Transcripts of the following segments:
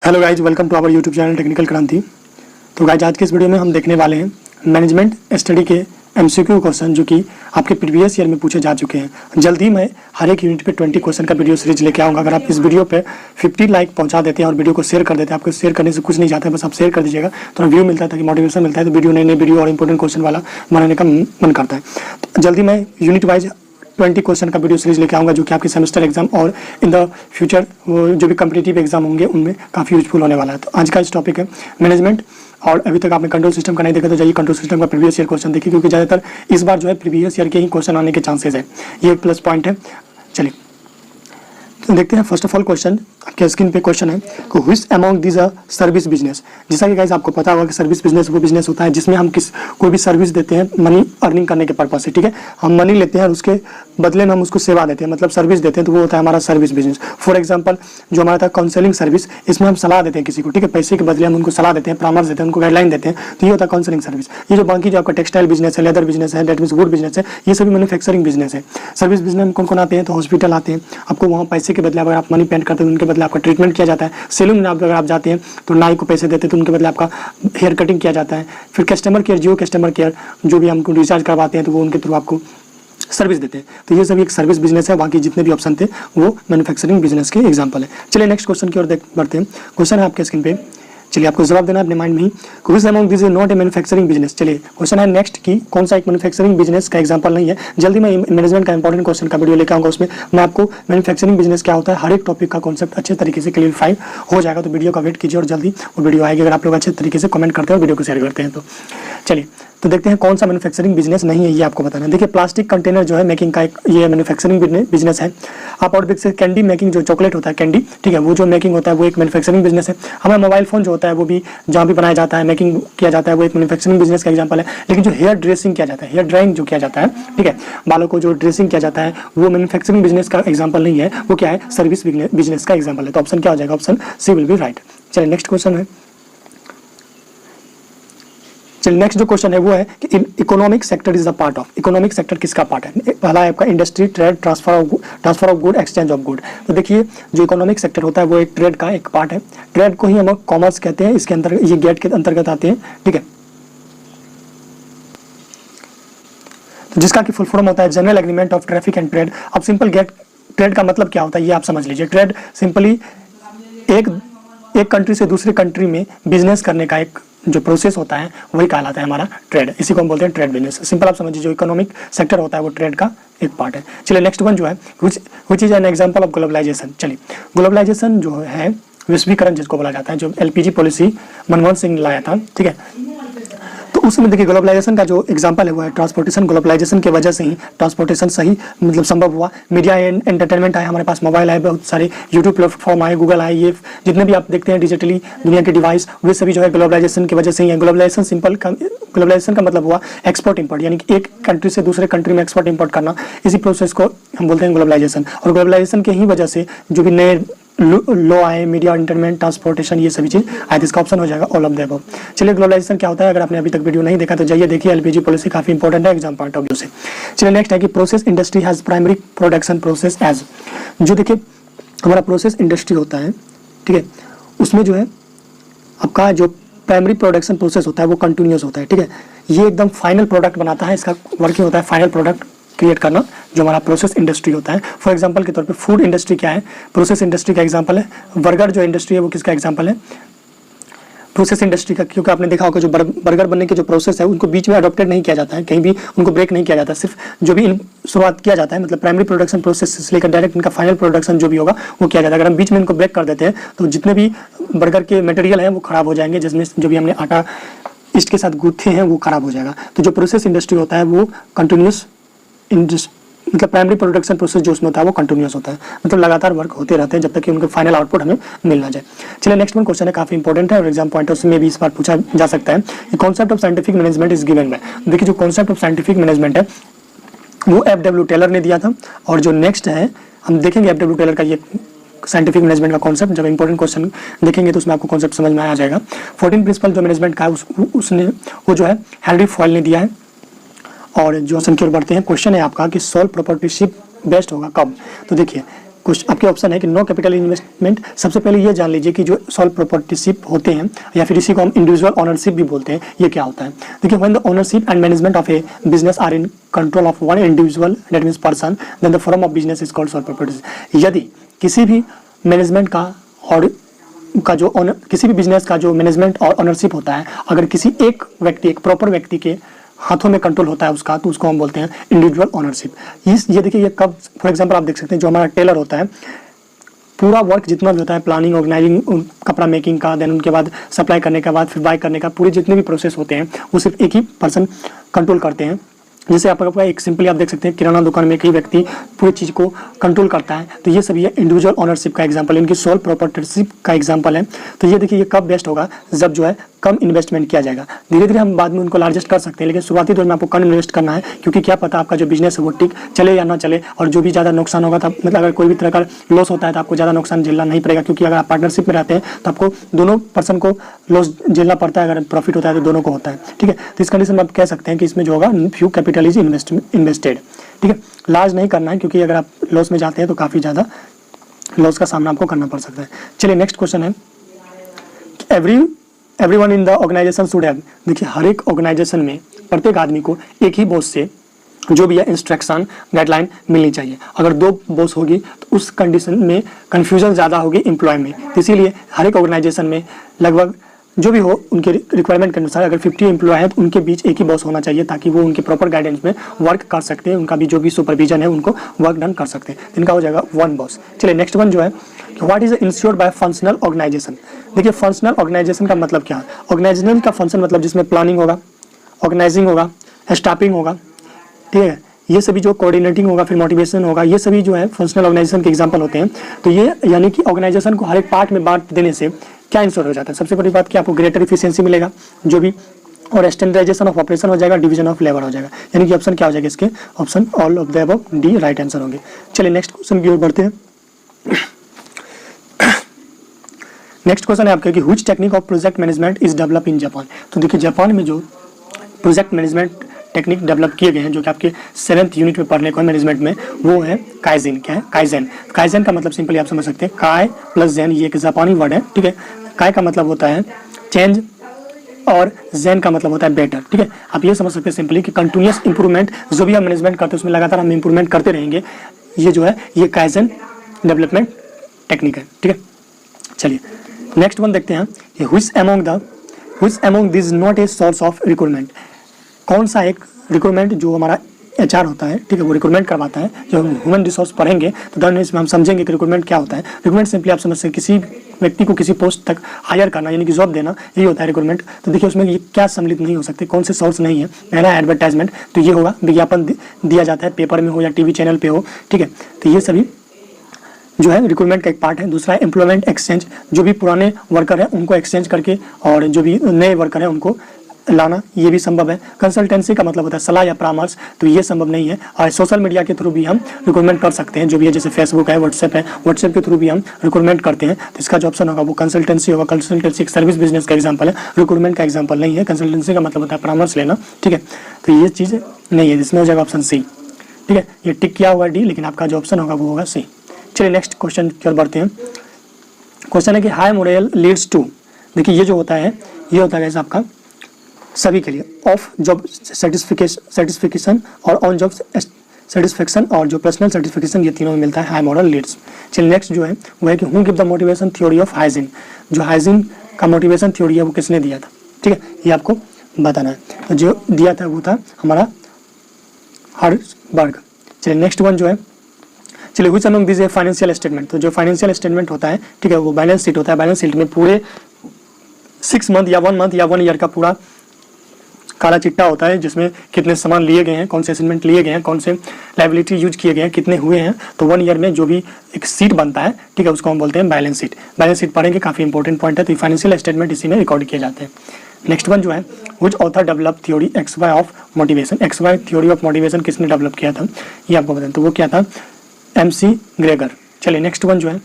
Hello guys, welcome to our YouTube channel technical Kranti. तो guys आज के इस वीडियो में हम देखने वाले हैं मैनेजमेंट स्टडी के एमसीक्यू क्वेश्चन जो कि आपके प्रीवियस ईयर में पूछे जा चुके हैं। जल्दी मैं हर एक यूनिट पे 20 क्वेश्चन का वीडियो सीरीज लेके आऊँगा। अगर आप इस वीडियो पे 50 लाइक पहुंचा देते हैं और वीडियो को शेयर कर देते हैं, आपको शेयर करने से कुछ नहीं चाहते हैं, बस आप शेयर कर दीजिएगा तो व्यू मिलता है, ताकि मोटिवेशन मिलता है, तो वीडियो नए वीडियो और इंपॉर्टेंट क्वेश्चन वाला बनाने का मन करता है। तो जल्दी मैं यूनिट वाइज 20 क्वेश्चन का वीडियो सीरीज लेके आऊँगा जो कि आपके सेमेस्टर एग्जाम और इन द फ्यूचर जो भी कम्पिटिटिव एग्जाम होंगे उनमें काफ़ी यूजफुल होने वाला है। तो आज का इस टॉपिक है मैनेजमेंट। और अभी तक आपने कंट्रोल सिस्टम का नहीं देखा तो जाइए कंट्रोल सिस्टम का प्रीवियस ईयर क्वेश्चन देखिए, क्योंकि ज़्यादातर इस बार जो है प्रीवियस ईयर के ही क्वेश्चन आने के चांसेस है, ये एक प्लस पॉइंट है। चलिए तो देखते हैं। फर्स्ट ऑफ ऑल क्वेश्चन आपके स्क्रीन पे क्वेश्चन है कि which among this a service business. जैसा कि गाइस आपको पता होगा कि सर्विस बिजनेस वो बिजनेस होता है जिसमें हम कोई भी सर्विस देते हैं मनी अर्निंग करने के पर्पज से, ठीक है। हम मनी लेते हैं और उसके बदले में हम उसको सेवा देते हैं, मतलब सर्विस देते हैं, तो वो होता है हमारा सर्विस बिजनेस। फॉर एग्जाम्पल जो हमारा था काउंसलिंग सर्विस, इसमें हम सलाह देते हैं किसी को, ठीक है, पैसे के बदले हम उनको सलाह देते हैं, परामर्श देते हैं, उनको गाइडलाइन देते हैं, तो ये होता है काउंसलिंग सर्विस। ये जो बाकी जो आपका टेक्सटाइल बिजनेस है, लेदर बिजनेस है, डेट मीन्स वुड बिजनेस है, ये सभी मैन्युफैक्चरिंग बिजनेस है। सर्विस बिजनेस में कौन कौन आते हैं, तो हॉस्पिटल आते हैं, आपको वहाँ पैसे के बदले अगर आप मनी पेड करते हैं तो उनके बदले आपका ट्रीटमेंट किया जाता है। सैलून में अगर आप जाते हैं तो नाई को पैसे देते हैं तो उनके बदले आपका हेयर कटिंग किया जाता है। फिर कस्टमर केयर, जियो कस्टमर केयर जो भी हमको रिचार्ज करवाते हैं तो वो उनके थ्रू आपको सर्विस देते हैं। तो ये सभी एक सर्विस बिजनेस है। बाकी जितने भी ऑप्शन थे वो मैन्युफैक्चरिंग बिजनेस के एग्जांपल है। चलिए नेक्स्ट क्वेश्चन की ओर बढ़ते हैं। क्वेश्चन है आपके स्क्रीन पे, चलिए आपको जवाब देना अपने माइंड में ही। Which among this is not a manufacturing business. चलिए क्वेश्चन है नेक्स्ट की कौन सा एक मैन्युफैक्चरिंग बिजनेस का एग्जांपल नहीं है। जल्दी मैं मैनेजमेंट का इंपॉर्टेंट क्वेश्चन का वीडियो लेकर आऊंगा, उसमें मैं आपको मैन्युफैक्चरिंग बिजनेस क्या होता है हर एक टॉपिक का कॉन्सेप्ट अच्छे तरीके से क्लियरिफाई हो जाएगा। तो वीडियो का वेट कीजिए और जल्दी वो वीडियो आएगी अगर आप लोग अच्छे तरीके से कमेंट करते हैं और वीडियो को शेयर करते हैं तो। चलिए तो देखते हैं कौन सा मैन्युफैक्चरिंग बिजनेस नहीं है, ये आपको बताना है। देखिए प्लास्टिक कंटेनर जो है मेकिंग का एक ये मैन्युफैक्चरिंग बिजनेस है। आप और देख सकते कैंडी मेकिंग, जो चॉकलेट होता है कैंडी, ठीक है, वो जो मेकिंग होता है वो एक मैन्युफैक्चरिंग बिजनेस है। हमारा मोबाइल फोन जो होता है वो भी जहाँ भी बनाया जाता है मेकिंग किया जाता है वो एक मैन्युफैक्चरिंग बिजनेस का एग्जांपल है। लेकिन जो हेयर ड्रेसिंग किया जाता है, हेयर ड्राइंग जो किया जाता है, ठीक है, बालों को जो ड्रेसिंग किया जाता है वो मैन्युफैक्चरिंग बिजनेस का एग्जाम्पल नहीं है, वो क्या है, सर्विस बिजनेस का एग्जाम्पल है। तो ऑप्शन क्या हो जाएगा, option C will be right. चलिए नेक्स्ट क्वेश्चन है। चलिए नेक्स्ट जो क्वेश्चन है वो है कि economic sector is the part of. Economic sector किसका पार्ट है। पहला है आपका industry, trade, transfer of good, exchange of good. तो देखिए जो इकोनॉमिक सेक्टर होता है वो एक ट्रेड का एक पार्ट है। ट्रेड को ही हम कॉमर्स कहते हैं, इसके अंतर्गत ये गेट के अंतर्गत आते हैं, ठीक है। तो जिसका की फुल फॉर्म होता है general agreement of traffic and trade. अब सिंपल गेट ट्रेड का मतलब क्या होता है ये आप समझ लीजिए। ट्रेड सिंपली एक कंट्री से दूसरे कंट्री में बिजनेस करने का एक जो प्रोसेस होता है वही कहलाता है हमारा ट्रेड। इसी को हम बोलते हैं ट्रेड बिजनेस। सिंपल आप समझिए जो इकोनॉमिक सेक्टर होता है वो ट्रेड का एक पार्ट है। चलिए नेक्स्ट वन जो है which is an example of globalisation. चलिए ग्लोबलाइजेशन जो है वैश्वीकरण जिसको बोला जाता है, जो एलपीजी पॉलिसी मनमोहन सिंह लाया था, ठीक है। तो उसमें देखिए ग्लोबलाइजेशन का जो एग्जांपल है वो है ट्रांसपोर्टेशन। ग्लोबलाइजेशन की वजह से ही ट्रांसपोर्टेशन सही मतलब संभव हुआ। मीडिया एंड एंटरटेनमेंट आए, हमारे पास मोबाइल आए, बहुत सारे यूट्यूब प्लेटफॉर्म आए, गूगल आए, ये जितने भी आप देखते हैं डिजिटली दुनिया के डिवाइस वे सभी जो है ग्लोबलाइजेशन की वजह से ही है। ग्लोबलाइजेशन का मतलब हुआ एक्सपोर्ट इंपोर्ट, यानी कि एक कंट्री से दूसरे कंट्री में एक्सपोर्ट इंपोर्ट करना, इसी प्रोसेस को हम बोलते हैं ग्लोबलाइजेशन। और ग्लोबलाइजेशन के ही वजह से जो भी नए लॉ आए, मीडिया, इंटरनेट, ट्रांसपोर्टेशन, ये सभी चीज आए, इसका ऑप्शन हो जाएगा ऑल ऑफ द अबव। चलिए ग्लोबलाइजेशन क्या होता है, अगर आपने अभी तक वीडियो नहीं देखा तो जाइए देखिए, एलपीजी पॉलिसी काफी इंपॉर्टेंट है एग्जाम पॉइंट ऑफ व्यू से। चलिए नेक्स्ट है कि process industry has primary production process as. जो देखिए हमारा प्रोसेस इंडस्ट्री होता है, ठीक है, उसमें जो है आपका जो प्राइमरी प्रोडक्शन प्रोसेस होता है वो कंटिन्यूस होता है, ठीक है। ये एकदम फाइनल प्रोडक्ट बनाता है, इसका वर्किंग होता है फाइनल प्रोडक्ट क्रिएट करना, जो हमारा प्रोसेस इंडस्ट्री होता है। फॉर एग्जांपल के तौर पे फूड इंडस्ट्री क्या है, प्रोसेस इंडस्ट्री का एग्जांपल है। बर्गर जो इंडस्ट्री है वो किसका एग्जांपल है, प्रोसेस इंडस्ट्री का। क्योंकि आपने देखा होगा जो बर्गर बनने के जो प्रोसेस है उनको बीच में अडॉप्टेड नहीं किया जाता है, कहीं भी उनको ब्रेक नहीं किया जाता, सिर्फ जो भी शुरुआत किया जाता है मतलब प्राइमरी प्रोडक्शन प्रोसेस से लेकर डायरेक्ट इनका फाइनल प्रोडक्शन जो भी होगा वो किया जाता है। अगर हम बीच में इनको ब्रेक कर देते हैं तो जितने भी बर्गर के मटेरियल हैं वो खराब हो जाएंगे, जिसमें जो भी हमने आटा ईस्ट के साथ गूंथे हैं वो खराब हो जाएगा। तो जो प्रोसेस इंडस्ट्री होता है वो कंटिन्यूस मतलब प्राइमरी प्रोडक्शन प्रोसेस जो उसमें होता है वो कंटिन्यूस होता है, मतलब लगातार वर्क होते रहते हैं जब तक कि उनके फाइनल आउटपुट हमें मिल ना जाए। चलिए नेक्स्ट वन क्वेश्चन है, काफी इंपॉर्टेंट है और एग्जाम पॉइंट ऑफ में भी इस बार पूछा जा सकता है कि concept of scientific management is given by. देखिए जो कॉन्सेप्ट ऑफ साइंटिफिक मैनेजमेंट है वो एफ.डब्ल्यू. टेलर ने दिया था। और जो नेक्स्ट है हम देखेंगे एफ.डब्ल्यू. टेलर का ये साइंटिफिक मैनेजमेंट का कॉन्सेप्ट, जब इंपॉर्टेंट क्वेश्चन देखेंगे तो उसमें आपको कॉन्सेप्ट समझ में आ जाएगा। 14 प्रिंसिपल जो मैनेजमेंट का है उसने वो जो है हेनरी फॉयल ने दिया है। और जो क्वेश्चन की ओर बढ़ते हैं, क्वेश्चन है आपका कि सोल प्रोप्राइटरशिप बेस्ट होगा कब। तो देखिए कुछ आपके ऑप्शन है कि नो कैपिटल इन्वेस्टमेंट। सबसे पहले ये जान लीजिए कि जो सोल प्रोपर्टीशिप होते हैं या फिर इसी को हम इंडिविजुअल ओनरशिप भी बोलते हैं, ये क्या होता है। देखिए, when the ownership and management of a business are in control of one individual, that means person, then the form of business is called sole proprietorship. यदि किसी भी मैनेजमेंट का और किसी भी बिजनेस का जो मैनेजमेंट और ओनरशिप होता है, अगर किसी एक व्यक्ति, एक प्रॉपर व्यक्ति के हाथों में कंट्रोल होता है उसका, तो उसको हम बोलते हैं इंडिविजुअल ओनरशिप। ये देखिए, ये कब, फॉर एग्जांपल आप देख सकते हैं, जो हमारा टेलर होता है, पूरा वर्क जितना भी होता है, प्लानिंग, ऑर्गेनाइजिंग, कपड़ा मेकिंग का, देन उनके बाद सप्लाई करने के बाद फिर बाय करने का, पूरे जितने भी प्रोसेस होते हैं वो सिर्फ एक ही पर्सन कंट्रोल करते हैं। जैसे आपका एक सिंपली आप देख सकते हैं, किराना दुकान में एक ही व्यक्ति पूरी चीज़ को कंट्रोल करता है, तो ये सभी है इंडिविजुअल ओनरशिप का एग्जांपल, इनकी सोल प्रॉपर्टीशिप का एग्जांपल है। तो ये देखिए, ये कब बेस्ट होगा, जब जो है कम इन्वेस्टमेंट किया जाएगा। धीरे धीरे हम बाद में उनको लार्जेस्ट कर सकते हैं, लेकिन शुरुआती दौर में आपको कम इन्वेस्ट करना है, क्योंकि क्या पता आपका जो बिजनेस है वो टिक चले या ना चले, और जो भी ज़्यादा नुकसान होगा, तब मतलब अगर कोई भी तरह का लॉस होता है तो आपको ज़्यादा नुकसान झेलना नहीं पड़ेगा, क्योंकि अगर आप पार्टनरशिप में रहते हैं तो आपको दोनों पर्सन को लॉस झेलना पड़ता है, अगर प्रॉफिट होता है तो दोनों को होता है। ठीक है, तो इस कंडीशन में आप कह सकते हैं कि इसमें जो होगा फ्यू कैपिटल इज इन्वेस्टेड। ठीक है, लार्ज नहीं करना है, क्योंकि अगर आप लॉस में जाते हैं तो काफ़ी ज़्यादा लॉस का सामना आपको करना पड़ सकता है। चलिए नेक्स्ट क्वेश्चन है, everyone in the organisation should have. देखिए, हर एक ऑर्गेनाइजेशन में प्रत्येक आदमी को एक ही बॉस से जो भी है इंस्ट्रक्शन, गाइडलाइन मिलनी चाहिए। अगर दो बॉस होगी तो उस कंडीशन में कन्फ्यूजन ज़्यादा होगी एम्प्लॉय में, तो इसीलिए हर एक ऑर्गेनाइजेशन में लगभग जो भी हो उनके रिक्वायरमेंट के अनुसार अगर 50 एम्प्लॉय है तो उनके बीच एक ही बॉस होना चाहिए, ताकि वो उनके प्रॉपर गाइडेंस में वर्क कर सकते हैं, उनका भी जो भी सुपरविजन है उनको वर्क डन कर सकते हैं। इनका हो जाएगा वन बॉस। चलिए नेक्स्ट वन जो है, what is ensured by functional organisation. देखिए, फंक्शनल ऑर्गेनाइजेशन का मतलब क्या है। ऑर्गेनाइजेशन का फंक्शन मतलब जिसमें प्लानिंग होगा, ऑर्गेनाइजिंग होगा, स्टाफिंग होगा, ठीक है, ये सभी जो कोऑर्डिनेटिंग होगा, फिर मोटिवेशन होगा, ये सभी जो है फंक्शनल ऑर्गेनाइजेशन के एग्जांपल होते हैं। तो ये यानी कि ऑर्गेनाइजेशन को हर एक पार्ट में बांट देने से क्या इंश्योर हो जाता है। सबसे बड़ी बात कि आपको ग्रेटर इफिशिएंसी मिलेगा जो भी, और स्टैंडर्डाइजेशन ऑफ ऑपरेशन हो जाएगा, डिवीजन ऑफ लेबर हो जाएगा। यानी कि ऑप्शन क्या हो जाएगा इसके, option all of the above, D right answer होंगे। चलिए नेक्स्ट क्वेश्चन की ओर बढ़ते हैं। नेक्स्ट क्वेश्चन है आपका कि which technique of project management is develop in Japan. तो देखिए, जापान में जो प्रोजेक्ट मैनेजमेंट टेक्निक डेवलप किए गए हैं, जो कि आपके 7th यूनिट में पढ़ने को है मैनेजमेंट में, वो है काइजेन। क्या है, काइजेन। काइजेन का मतलब सिंपली आप समझ सकते हैं, काय प्लस जेन, ये एक जापानी वर्ड है। ठीक है, काय का मतलब होता है चेंज और जेन का मतलब होता है बेटर। ठीक है, आप ये समझ सकते हैं सिंपली कि कंटिन्यूअस इंप्रूवमेंट, जो भी हम मैनेजमेंट करते हैं उसमें लगातार हम इंप्रूवमेंट करते रहेंगे, ये जो है ये काइजेन डेवलपमेंट टेक्निक है। ठीक है, चलिए नेक्स्ट वन देखते हैं कि which among this not a source of recruitment. कौन सा एक रिक्रूटमेंट जो हमारा HR होता है, ठीक है, वो रिक्रूटमेंट करवाता है। जो हम ह्यूमन रिसोर्स पढ़ेंगे तो देन इसमें हम समझेंगे कि रिक्रूटमेंट क्या होता है। रिक्रूटमेंट सिंपली आप समझ सकते हैं किसी व्यक्ति को किसी पोस्ट तक हायर करना, यानी कि जॉब देना, यही होता है रिक्रूटमेंट। तो देखिए, उसमें ये क्या सम्मिलित नहीं हो सकते, कौन से सोर्स नहीं है। पहला एडवर्टाइजमेंट, तो ये होगा विज्ञापन दिया जाता है, पेपर में हो या टीवी चैनल पे हो। ठीक है, तो ये सभी जो है रिक्रूटमेंट का एक पार्ट है। दूसरा है एम्प्लॉयमेंट एक्सचेंज, जो भी पुराने वर्कर है उनको एक्सचेंज करके और जो भी नए वर्कर है उनको लाना, ये भी संभव है। कंसल्टेंसी का मतलब होता है सलाह या परामर्श, तो ये संभव नहीं है। और सोशल मीडिया के थ्रू भी हम रिक्रूटमेंट कर सकते हैं, जो भी है, जैसे फेसबुक है, व्हाट्सएप है, व्हाट्सएप के थ्रू भी हम रिक्रूटमेंट करते हैं। तो इसका जो ऑप्शन होगा वो कंसल्टेंसी होगा। कंसल्टेंसी एक सर्विस बिजनेस का एग्जाम्पल है, रिक्रूटमेंट का एग्जाम्पल नहीं है। कंसल्टेंसी का मतलब होता है परामर्श लेना। ठीक है, तो ये चीज़ नहीं है, इसमें हो जाएगा ऑप्शन सी। ठीक है, ये टिक किया हुआ डी, लेकिन आपका जो ऑप्शन होगा वो होगा सी। चलिए नेक्स्ट क्वेश्चन की ओर बढ़ते हैं। क्वेश्चन है कि हाई मोरल लीड्स टू। देखिए, ये जो होता है ये होता है आपका सभी के लिए ऑफ जॉब सेटिस्फिकेशन और ऑन जॉब सेटिस्फेक्शन और जो पर्सनल सेटिस्फिकेशन, ये तीनों में मिलता है हाई मोरल लीड्स। चलिए नेक्स्ट जो है वो है कि who give the motivation theory of hygiene. जो हाइजीन का मोटिवेशन थ्योरी है वो किसने दिया था। ठीक है, ये आपको बताना है। तो जो दिया था वो था हमारा हर्जबर्ग। चलिए नेक्स्ट वन जो है, चलिए which among this a financial statement. तो जो फाइनेंशियल स्टेटमेंट होता है, ठीक है, वो बैलेंस शीट होता है। बैलेंस शीट में पूरे 6 मंथ या 1 मंथ या 1 ईयर का पूरा काला चिट्टा होता है, जिसमें कितने सामान लिए गए हैं, कौन से असेसमेंट लिए गए हैं, कौन से लाइबिलिटी यूज किए गए हैं, कितने हुए हैं। तो 1 ईयर में जो भी एक सीट बनता है, ठीक है, उसको हम बोलते हैं बैलेंस शीट। बैलेंस शीट पढ़ेंगे, काफी इंपॉर्टेंट पॉइंट है। तो फाइनेंशियल स्टेटमेंट इसी में रिकॉर्ड किए जाते हैं। नेक्स्ट वन जो है, which author develop theory XY of motivation. XY theory of motivation किसने डेवलप किया था, ये आपको बताएं। तो वो क्या था, MC ग्रेगर। चलिए नेक्स्ट वन जो है,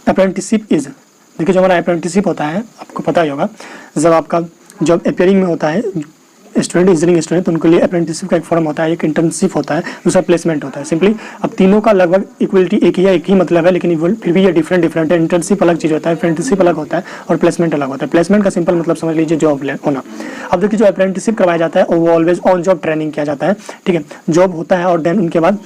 अप्रेंटिसशिप इज। देखिए, जो हमारा अप्रेंटिसशिप होता है, आपको पता ही होगा, जब आपका जॉब अपेयरिंग में होता है, स्टूडेंट इंजीनियरिंग स्टूडेंट, तो उनके लिए अप्रेंटिसशिप का एक फॉर्म होता है, एक इंटर्नशिप होता है, दूसरा प्लेसमेंट होता है। सिंपली अब तीनों का लगभग इक्वलिटी एक ही मतलब है, लेकिन फिर भी ये डिफरेंट है। इंटर्नशिप अलग चीज़ होता है, अप्रेंटिसशिप अलग होता है और प्लेसमेंट अलग होता है। प्लेसमेंट का सिंपल मतलब समझ लीजिए जॉब होना। अब देखिए जो अप्रेंटिसशिप करवाया जाता है वो ऑलवेज ऑन जॉब ट्रेनिंग किया जाता है, ठीक है। जॉब होता है और देन उनके बाद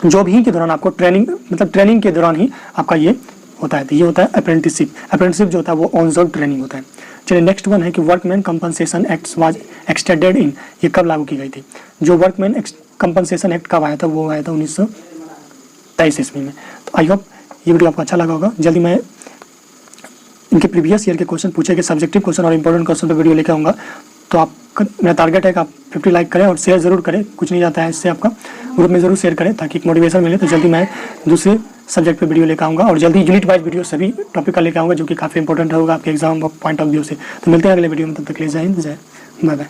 जॉब ही के दौरान आपको ट्रेनिंग के दौरान ही आपका ये होता है। तो ये होता है अप्रेंटिसशिप जो होता है वो ऑन जॉब ट्रेनिंग होता है। चलिए नेक्स्ट वन है कि workman compensation act was extended इन, ये कब लागू की गई थी? जो वर्कमैन कंपनसेशन एक्ट कब आया था? वो आया था 1923 ईस्वी में। तो आई होप ये वीडियो आपको अच्छा लगा होगा। जल्दी मैं इनके प्रीवियस ईयर के क्वेश्चन पूछे गए सब्जेक्टिव क्वेश्चन और इंपॉर्टेंट क्वेश्चन पर वीडियो लेकर आऊँगा। तो आपका मेरा टारगेट है कि आप 50 लाइक करें और शेयर जरूर करें, कुछ नहीं जाता है इससे, आपका ग्रुप में जरूर शेयर करें ताकि एक मोटिवेशन मिले। तो जल्दी मैं दूसरे सब्जेक्ट पे वीडियो लेकर आऊँगा और जल्दी यूनिट वाइज वीडियो सभी टॉपिक का लेकर आऊँगा जो कि काफ़ी इंपॉर्टेंट होगा आपके एग्जाम पॉइंट ऑफ व्यू से। तो मिलते हैं अगले वीडियो में, तब तक ले जय हिंद, बाय बाय।